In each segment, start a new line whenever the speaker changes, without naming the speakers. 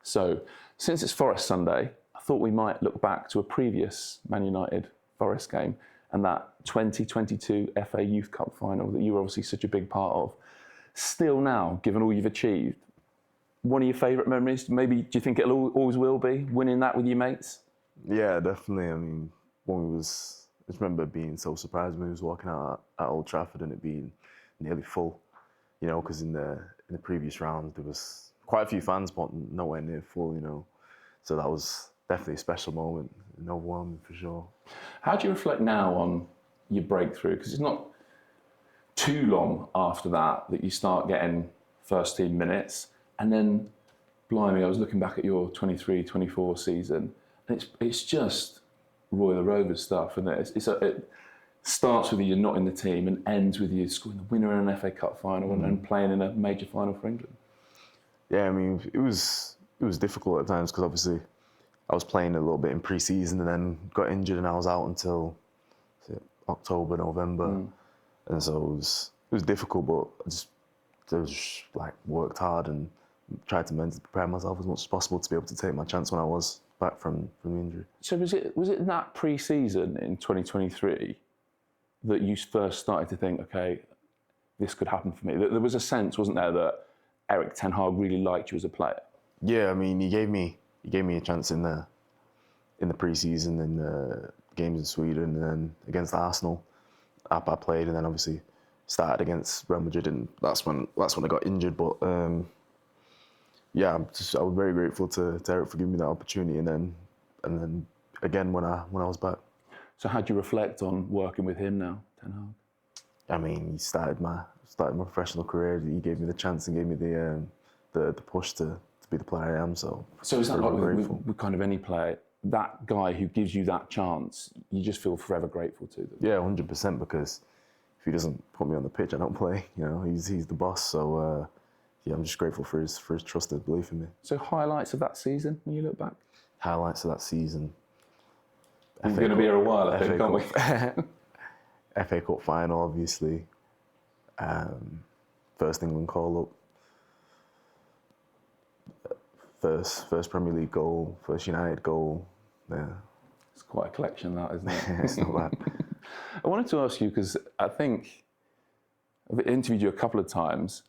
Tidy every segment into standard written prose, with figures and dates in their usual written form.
So, since it's Forest Sunday, I thought we might look back to a previous Man United Forest game and that 2022 FA Youth Cup final that you were obviously such a big part of. Still now, given all you've achieved, one of your favourite memories, maybe do you think it'll always will be, winning that with your mates?
Yeah, definitely. I mean, I just remember being so surprised when we was walking out at Old Trafford and it being nearly full, you know, because in the previous round there was quite a few fans, but nowhere near full, you know. So that was definitely a special moment, and overwhelming for sure.
How do you reflect now on your breakthrough? Because it's not too long after that you start getting first team minutes, and then, blimey, I was looking back at your 23-24 season, and it's just Royal Rovers stuff, and it starts with you not in the team and ends with you scoring the winner in an FA Cup final and playing in a major final for England.
Yeah, I mean, it was difficult at times because obviously I was playing a little bit in pre-season and then got injured and I was out until October, November, and so it was difficult. But I just like worked hard and tried to mentally prepare myself as much as possible to be able to take my chance when I was back from the injury.
So was it that pre-season in 2023 that you first started to think, okay, this could happen for me? There was a sense, wasn't there, that Erik Ten Hag really liked you as a player?
Yeah, I mean, he gave me a chance in the pre-season in the games in Sweden, and then against Arsenal, I played, and then obviously started against Real Madrid, and that's when I got injured. But yeah, I was very grateful to Erik for giving me that opportunity, and then again when I was back.
So how do you reflect on working with him now, Ten Hag?
I mean, he started my professional career. He gave me the chance and gave me the push to be the player I am. So
is that like with kind of any player, that guy who gives you that chance, you just feel forever grateful to them?
Yeah, 100%. Because if he doesn't put me on the pitch, I don't play. You know, he's the boss. So yeah, I'm just grateful for his trusted belief in me.
So highlights of that season when you look back?
Highlights of that season.
We're going to be here a while, I think, aren't we?
FA Cup final, obviously. First England call up. First Premier League goal. First United goal. Yeah.
It's quite a collection, that, isn't it?
It's not bad.
I wanted to ask you, because I think I've interviewed you a couple of times,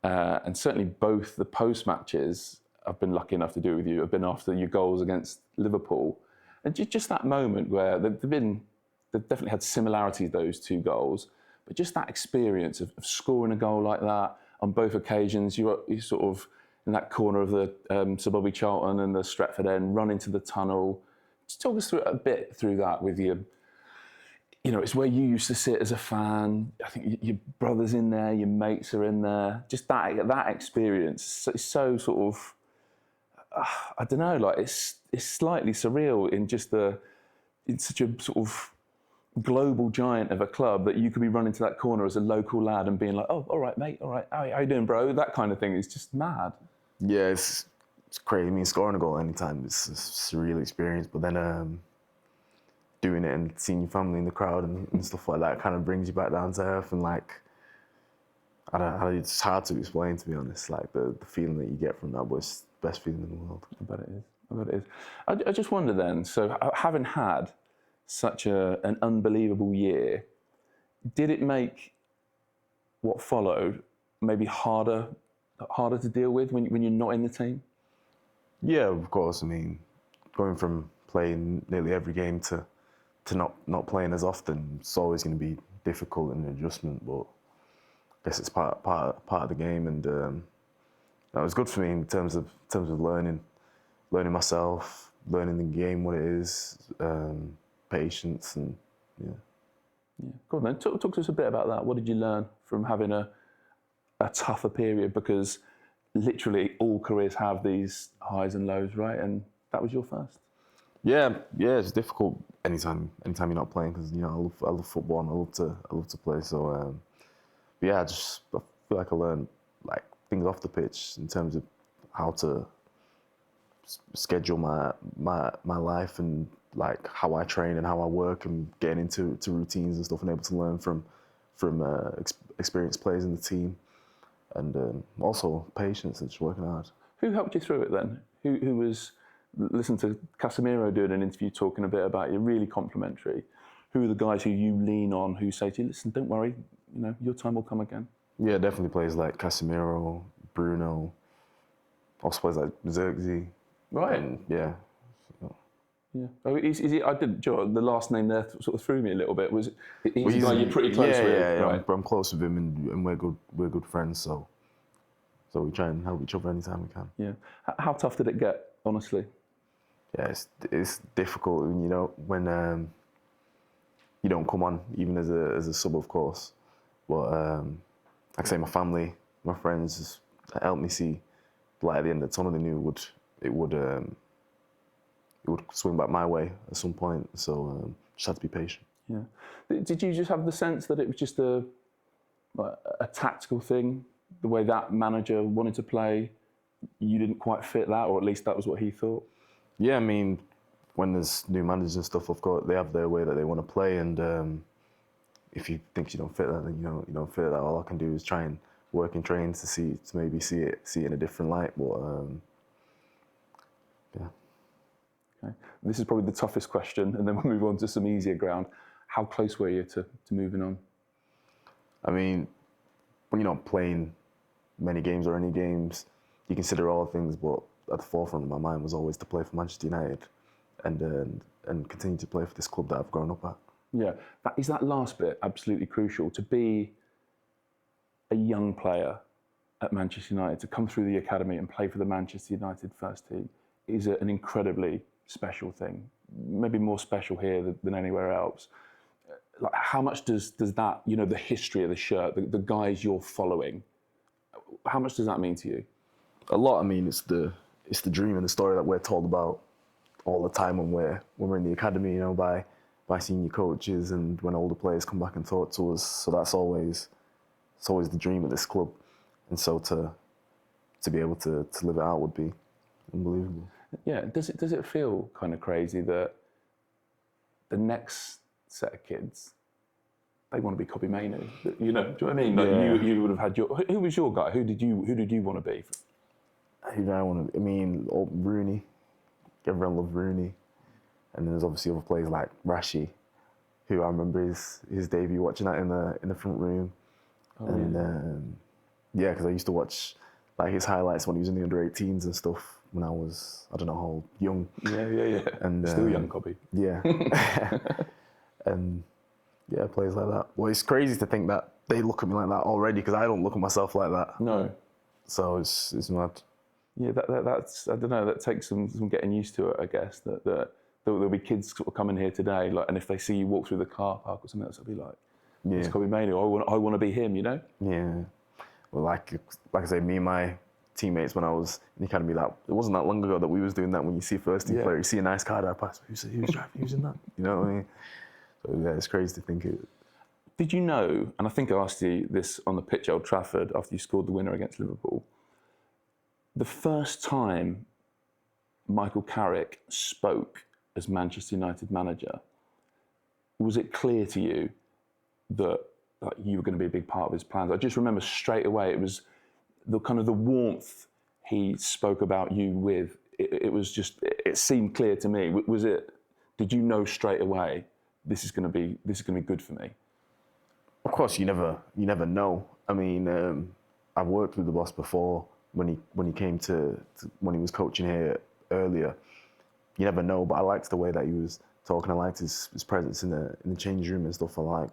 and certainly both the post-matches I've been lucky enough to do with you have been after your goals against Liverpool. And just that moment where they've definitely had similarities, those two goals, but just that experience of scoring a goal like that on both occasions, you're sort of in that corner of the Sir Bobby Charlton and the Stretford end, run into the tunnel. Just talk us through that with you. You know, it's where you used to sit as a fan. I think your brother's in there, your mates are in there. Just that experience is so sort of, I don't know, like it's slightly surreal in such a sort of global giant of a club that you could be running to that corner as a local lad and being like, oh, all right, mate, all right, how you doing, bro? That kind of thing is just mad.
Yeah, it's crazy. I mean, scoring a goal anytime is a surreal experience, but then doing it and seeing your family in the crowd and stuff like that kind of brings you back down to earth, and like, I don't know, it's hard to explain, to be honest, like the feeling that you get from that was the best feeling in the world.
I bet it is. I just wonder then, so having had such an unbelievable year, did it make what followed maybe harder to deal with when you're not in the team?
Yeah, of course. I mean, going from playing nearly every game to not playing as often, it's always going to be difficult and an adjustment, but I guess it's part of the game, and that was good for me in terms of learning myself, learning the game, what it is, patience, and yeah.
Yeah, go on then. Talk to us a bit about that. What did you learn from having a tougher period? Because literally all careers have these highs and lows, right? And that was your first.
Yeah, it's difficult anytime you're not playing, because you know I love football and I love to play. So but yeah, I feel like I learned like things off the pitch in terms of how to schedule my life and like how I train and how I work, and getting into routines and stuff, and able to learn from experienced players in the team, and also patience and just working hard.
Who helped you through it then? Who was, listen to Casemiro doing an interview talking a bit about you, really complimentary. Who are the guys who you lean on, who say to you, listen, don't worry, your time will come again?
Yeah, definitely players like Casemiro, Bruno, also players like Xerxes.
Right.
Yeah.
Yeah. Oh, is he? I didn't. The last name there sort of threw me a little bit. Was he's a guy you're pretty close with?
Yeah.
Right.
I'm close with him, and we're good friends. So we try and help each other anytime we can.
Yeah. How tough did it get? Honestly.
Yeah, it's difficult. When you don't come on, even as a sub, of course. But like I say, my family, my friends, just helped me see the light at the end of the tunnel. They knew it would swing back my way at some point. So just had to be patient.
Yeah. Did you just have the sense that it was just a tactical thing, the way that manager wanted to play? You didn't quite fit that, or at least that was what he thought?
Yeah, I mean, when there's new managers and stuff, of course, they have their way that they want to play. And if you think you don't fit that, then you don't fit that. All I can do is try and work in training to maybe see it in a different light. But yeah.
Okay. This is probably the toughest question, and then we'll move on to some easier ground. How close were you to moving on?
I mean, when you're not playing many games or any games, you consider all things, but at the forefront of my mind was always to play for Manchester United and continue to play for this club that I've grown up at.
Yeah, is that last bit absolutely crucial? To be a young player at Manchester United, to come through the academy and play for the Manchester United first team is an incredibly special thing. Maybe more special here than anywhere else. Like, how much does that, the history of the shirt, the guys you're following, how much does that mean to you?
A lot. I mean, it's the dream and the story that we're told about all the time when we're in the academy, by senior coaches and when older players come back and talk to us. So it's always the dream of this club, and so to be able to live it out would be unbelievable. Yeah.
Does it feel kind of crazy that the next set of kids, they want to be Kobbie Mainoo? Do you know what I mean? Like,
yeah.
You would have had who was your guy? Who did you want to be?
Who do I want to? I mean, Rooney. Everyone loved Rooney, and then there's obviously other players like Rashi, who I remember his debut watching that in the front room, because I used to watch like his highlights when he was in the under-18s and stuff when I was, I don't know how old, young.
Yeah. And still young, Kobbie.
Yeah. And yeah, players like that. Well, it's crazy to think that they look at me like that already, because I don't look at myself like that.
No.
So it's mad.
Yeah, that's, I don't know, that takes some getting used to it, I guess, that there'll be kids sort of coming here today, like, and if they see you walk through the car park or something else, they'll be like, it's Kobbie Mainoo, I want to be him, Yeah.
Well, like I say, me and my teammates when I was in the academy, that it wasn't that long ago that we was doing that. When you see a first team player, you see a nice car drive past, who's driving, who's in that? You know what I mean? So yeah, it's crazy to think it.
Did you know, and I think I asked you this on the pitch at Old Trafford after you scored the winner against Liverpool, the first time Michael Carrick spoke as Manchester United manager, was it clear to you that you were going to be a big part of his plans? I just remember straight away, it was the kind of the warmth he spoke about you with. It was just, it seemed clear to me. Did you know straight away, this is going to be good for me?
Of course, you never know. I mean, I've worked with the boss before when he came to when he was coaching here earlier. You never know, but I liked the way that he was talking. I liked his presence in the change room and stuff. I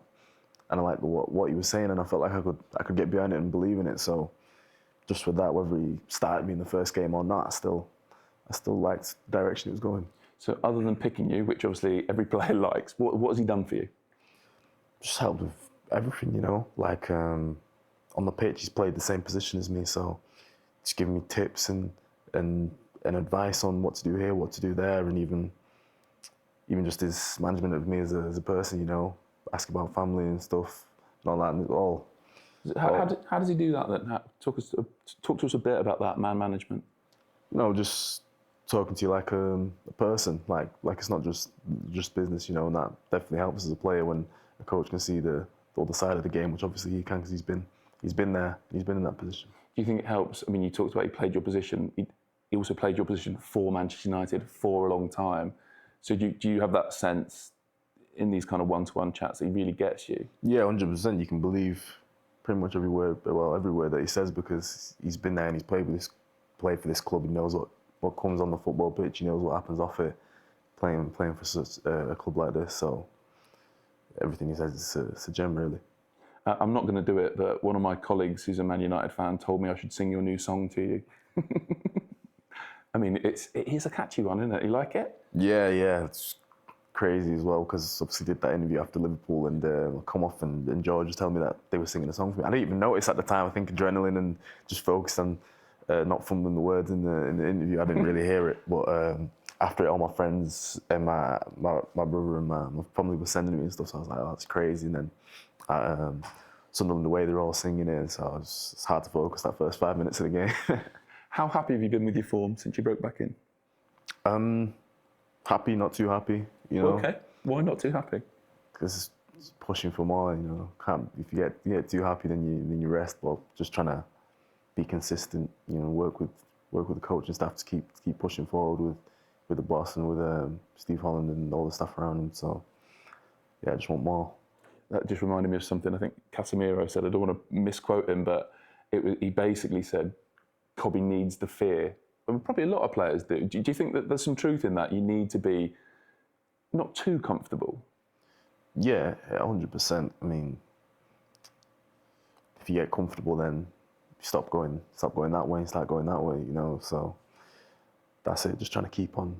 liked what he was saying, and I felt like I could get behind it and believe in it. So just with that, whether he started me in the first game or not, I still liked the direction he was going.
So other than picking you, which obviously every player likes, what has he done for you?
Just helped with everything, Like on the pitch, he's played the same position as me, so just giving me tips and advice on what to do here, what to do there, and even just his management of me as a person, ask about family and stuff and all that, and all.
How does he do that then? Talk to us a bit about that man management.
Just talking to you like a person, like it's not just business, and that definitely helps as a player when a coach can see the other side of the game, which obviously he can, because he's been there, he's been in that position.
Do you think it helps? I mean, you talked about he played your position. he also played your position for Manchester United for a long time. So do you have that sense in these kind of one-to-one chats that he really gets you?
Yeah, 100%. You can believe pretty much every word that he says, because he's been there and he's played for this club. He knows what comes on the football pitch. He knows what happens off it. Playing for such a club like this, so everything he says is a gem, really.
I'm not going to do it, but one of my colleagues who's a Man United fan told me I should sing your new song to you. I mean, it is a catchy one, isn't it? You like it?
Yeah, it's crazy as well, because obviously did that interview after Liverpool and come off and George was telling me that they were singing a song for me. I didn't even notice at the time. I think adrenaline and just focused on not fumbling the words in the interview. I didn't really hear it, but after it, all my friends and my brother and my family were sending me and stuff, so I was like, oh, that's crazy. And then Sunderland away, they're all singing it, so it's hard to focus that first 5 minutes of the game.
How happy have you been with your form since you broke back in?
Happy, not too happy, you know.
Okay, why not too happy?
Because it's pushing for more, you know. If you get too happy, then you rest. But just trying to be consistent, you know, work with the coach and staff to keep pushing forward with the boss and with Steve Holland and all the stuff around him. So yeah, I just want more.
That just reminded me of something I think Casemiro said. I don't want to misquote him, but he basically said Kobbie needs the fear. And probably a lot of players do. Do you think that there's some truth in that? You need to be not too comfortable.
Yeah, 100%. I mean, if you get comfortable, then you stop going that way and start going that way, you know. So that's it. Just trying to keep on.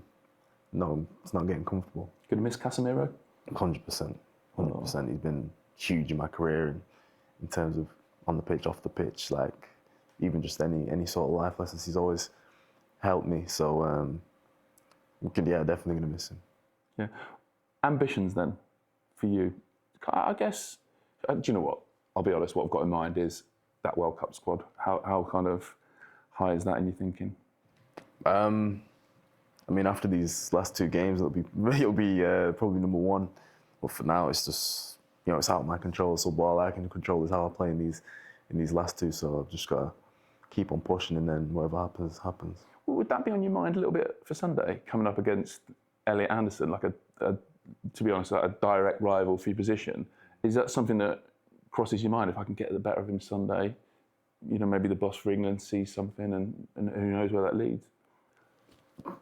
No, it's not getting comfortable.
Gonna miss Casemiro?
100%. 100%. He's been huge in my career in terms of on the pitch, off the pitch, like even just any sort of life lessons. He's always helped me. So definitely gonna miss him.
Yeah. Ambitions then for you? I guess. Do you know what? I'll be honest. What I've got in mind is that World Cup squad. How kind of high is that in your thinking?
I mean, after these last two games, it'll be probably number one. But for now, it's just, you know, it's out of my control. So all I can control is how I play in these last two. So I've just got to keep on pushing, and then whatever happens, happens.
Would that be on your mind a little bit for Sunday, coming up against Elliot Anderson, like to be honest, like a direct rival for your position? Is that something that crosses your mind? If I can get the better of him Sunday, you know, maybe the boss for England sees something, and who knows where that leads?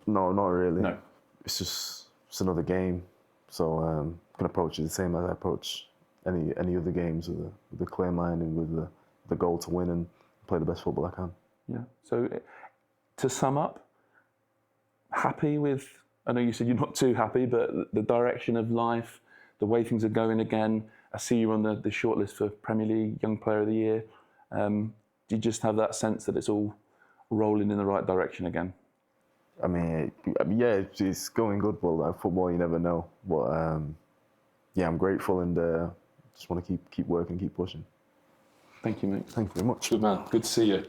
No, not really.
No.
It's another game. So can approach it the same as I approach any other games with a clear mind and with the goal to win and play the best football I can.
Yeah. So to sum up, happy with, I know you said you're not too happy, but the direction of life, the way things are going again. I see you're on the shortlist for Premier League Young Player of the Year. Do you just have that sense that it's all rolling in the right direction again?
I mean, yeah, it's going good, but like football, you never know. But yeah, I'm grateful and just want to keep working, keep pushing.
Thank you, mate.
Thank you very much.
Good man. Good to see you.